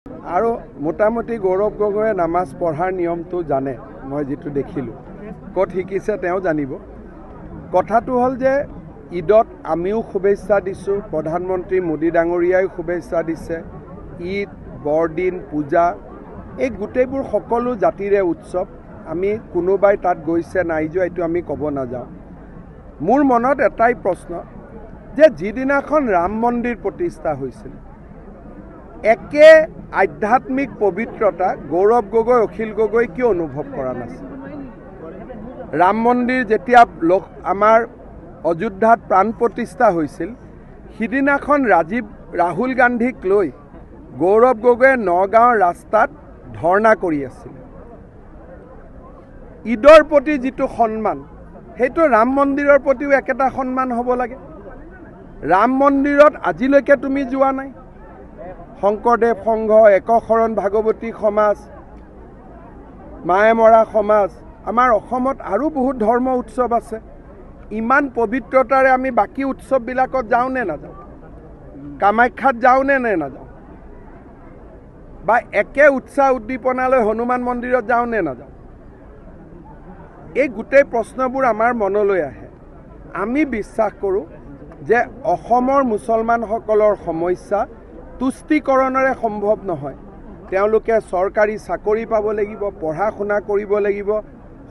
আৰু মোটামুটি গৌৰৱ গগৈয়ে নামাজ পঢ়াৰ নিয়মটো জানে মই যেটো দেখিলোঁ ক'ত শিকিছে তেওঁ জানিব কথাটো হ'ল যে ঈদত আমিও শুভেচ্ছা দিছোঁ প্ৰধানমন্ত্ৰী মোদী ডাঙৰীয়াই শুভেচ্ছা দিছে ঈদ বৰদিন পূজা এই গোটেইবোৰ সকলো জাতিৰে উৎসৱ আমি কোনোবাই তাত গৈছে নাই যোৱা এইটো আমি ক'ব নাযাওঁ মোৰ মনত এটাই প্ৰশ্ন যে যিদিনাখন ৰাম মন্দিৰ প্ৰতিষ্ঠা হৈছিল একে আধ্যাত্মিক পবিত্ৰতা গৌৰৱ গগৈ অখিল গগৈ কিয় অনুভৱ কৰা নাছিল ৰাম মন্দিৰ যেতিয়া আমাৰ অযোধ্যাত প্ৰাণ প্ৰতিষ্ঠা হৈছিল সিদিনাখন ৰাহুল গান্ধীক লৈ গৌৰৱ গগৈয়ে নগাঁৱৰ ৰাস্তাত ধৰ্ণা কৰি আছিল ঈদৰ প্ৰতি যিটো সন্মান সেইটো ৰাম মন্দিৰৰ প্ৰতিও একেটা সন্মান হ'ব লাগে ৰাম মন্দিৰত আজিলৈকে তুমি যোৱা নাই শংকৰদেৱ সংঘ একশৰণ ভাগৱতী সমাজ মায়েমৰা সমাজ আমাৰ অসমত আৰু বহুত ধৰ্ম উৎসৱ আছে ইমান পবিত্ৰতাৰে আমি বাকি উৎসৱবিলাকত যাওঁ নে নাযাওঁ কামাখ্যাত যাওঁ নে নাযাওঁ বা একে উৎসাহ উদ্দীপনালৈ হনুমান মন্দিৰত যাওঁ নে নাযাওঁ এই গোটেই প্ৰশ্নবোৰ আমাৰ মনলৈ আহে আমি বিশ্বাস কৰোঁ যে অসমৰ মুছলমানসকলৰ সমস্যা তুষ্টিকৰণৰে সম্ভৱ নহয় তেওঁলোকে চৰকাৰী চাকৰি পাব লাগিব পঢ়া শুনা কৰিব লাগিব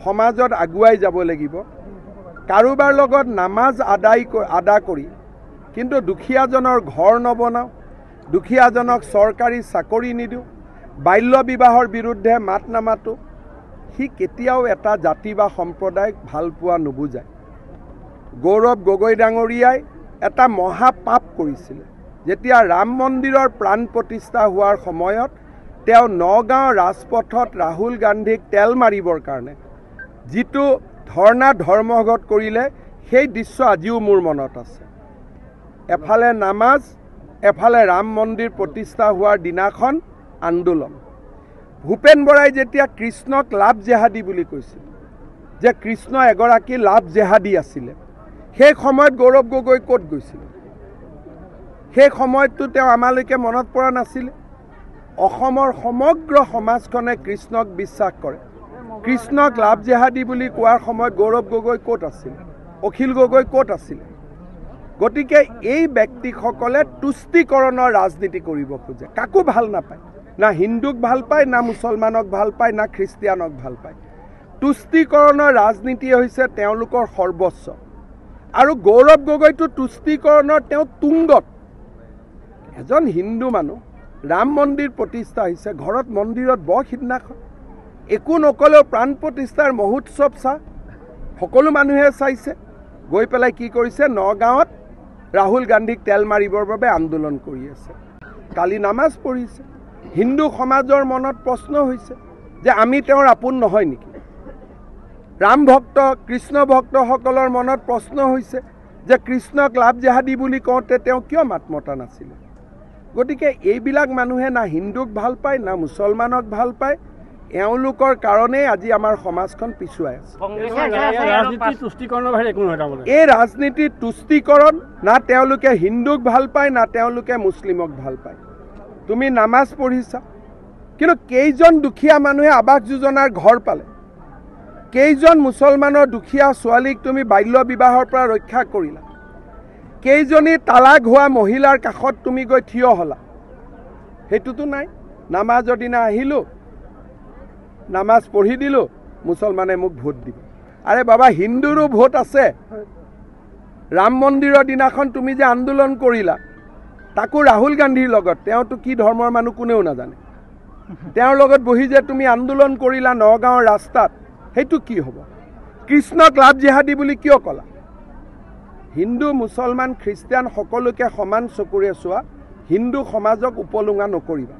সমাজত আগুৱাই যাব লাগিব কাৰোবাৰ লগত নামাজ আদা কৰি কিন্তু দুখীয়াজনৰ ঘৰ নবনাওঁ দুখীয়াজনক চৰকাৰী চাকৰি নিদিওঁ বাল্য বিবাহৰ বিৰুদ্ধে মাত নামাতো সি কেতিয়াও এটা জাতি বা সম্প্ৰদায়ক ভাল পোৱা নুবুজায় গৌৰৱ গগৈ ডাঙৰীয়াই এটা মহাপাপ কৰিছিলে যেতিয়া ৰাম মন্দিৰৰ প্ৰাণ প্ৰতিষ্ঠা হোৱাৰ সময়ত তেওঁ নগাঁও ৰাজপথত ৰাহুল গান্ধীক তেল মাৰিবৰ কাৰণে যিটো ধৰ্মঘট কৰিলে সেই দৃশ্য আজিও মোৰ মনত আছে এফালে নামাজ এফালে ৰাম মন্দিৰ প্ৰতিষ্ঠা হোৱাৰ দিনাখন আন্দোলন ভূপেন বৰাই যেতিয়া কৃষ্ণক লাভ জেহাদী বুলি কৈছিল যে কৃষ্ণ এগৰাকী লাভ জেহাদী আছিলে সেই সময়ত গৌৰৱ গগৈ ক'ত গৈছিল সেই সময়তো তেওঁ আমালৈকে মনত পৰা নাছিল অসমৰ সমগ্ৰ সমাজখনে কৃষ্ণক বিশ্বাস কৰে কৃষ্ণক লাভ জেহাদী বুলি কোৱাৰ সময়ত গৌৰৱ গগৈ ক'ত আছিল অখিল গগৈ ক'ত আছিল গতিকে এই ব্যক্তিসকলে তুষ্টিকৰণৰ ৰাজনীতি কৰিব খোজে কাকো ভাল নাপায় না হিন্দুক ভাল পায় না মুছলমানক ভাল পায় না খ্ৰীষ্টিয়ানক ভাল পায় তুষ্টিকৰণৰ ৰাজনীতি হৈছে তেওঁলোকৰ সৰ্বস্ব আৰু গৌৰৱ গগৈটো তুষ্টিকৰণৰ তেওঁ তুংগত এজন হিন্দু মানুহ ৰাম মন্দিৰ প্ৰতিষ্ঠা হৈছে ঘৰত মন্দিৰত সিদিনাখন একো নকলেও প্ৰাণ প্ৰতিষ্ঠাৰ মহোৎসৱ সকলো মানুহে চাইছে গৈ পেলাই কি কৰিছে নগাঁৱত ৰাহুল গান্ধীক তেল মাৰিবৰ বাবে আন্দোলন কৰি আছে কালি নামাজ পঢ়িছে হিন্দু সমাজৰ মনত প্ৰশ্ন হৈছে যে আমি তেওঁৰ আপোন নহয় নেকি ৰাম ভক্ত কৃষ্ণ ভক্তসকলৰ মনত প্ৰশ্ন হৈছে যে কৃষ্ণক লাভ জেহাদী বুলি কওঁতে তেওঁ কিয় মাত মতা নাছিলে গতিকে এইবিলাক মানুহে না হিন্দুক ভাল পায় না মুছলমানক ভাল পায় এওঁলোকৰ কাৰণেই আজি আমাৰ সমাজখন পিছুৱাই আছে এই ৰাজনীতি তুষ্টিকৰণ না তেওঁলোকে হিন্দুক ভাল পায় না তেওঁলোকে মুছলিমক ভাল পায় তুমি নামাজ পঢ়িছা কিন্তু কেইজন দুখীয়া মানুহে আৱাস যোজনাৰ ঘৰ পালে কেইজন মুছলমানৰ দুখীয়া ছোৱালীক তুমি বাল্য বিবাহৰ পৰা ৰক্ষা কৰিলা কেইজনী তালাক হোৱা মহিলাৰ কাষত তুমি গৈ থিয় হ'লা সেইটোতো নাই নামাজৰ দিনা আহিলোঁ নামাজ পঢ়ি দিলোঁ মুছলমানে মোক ভোট দিব আৰে বাবা হিন্দুৰো ভোট আছে ৰাম মন্দিৰৰ দিনাখন তুমি যে আন্দোলন কৰিলা তাকো ৰাহুল গান্ধীৰ লগত তেওঁতো কি ধৰ্মৰ মানুহ কোনেও নাজানে তেওঁৰ লগত বহি যে তুমি আন্দোলন কৰিলা নগাঁৱৰ ৰাস্তাত সেইটো কি হ'ব কৃষ্ণক লাভ জেহাদী বুলি কিয় ক'লা হিন্দু মুছলমান খ্ৰীষ্টিয়ান সকলোকে সমান চকুৰে চোৱা হিন্দু সমাজক উপলুঙা নকৰিবা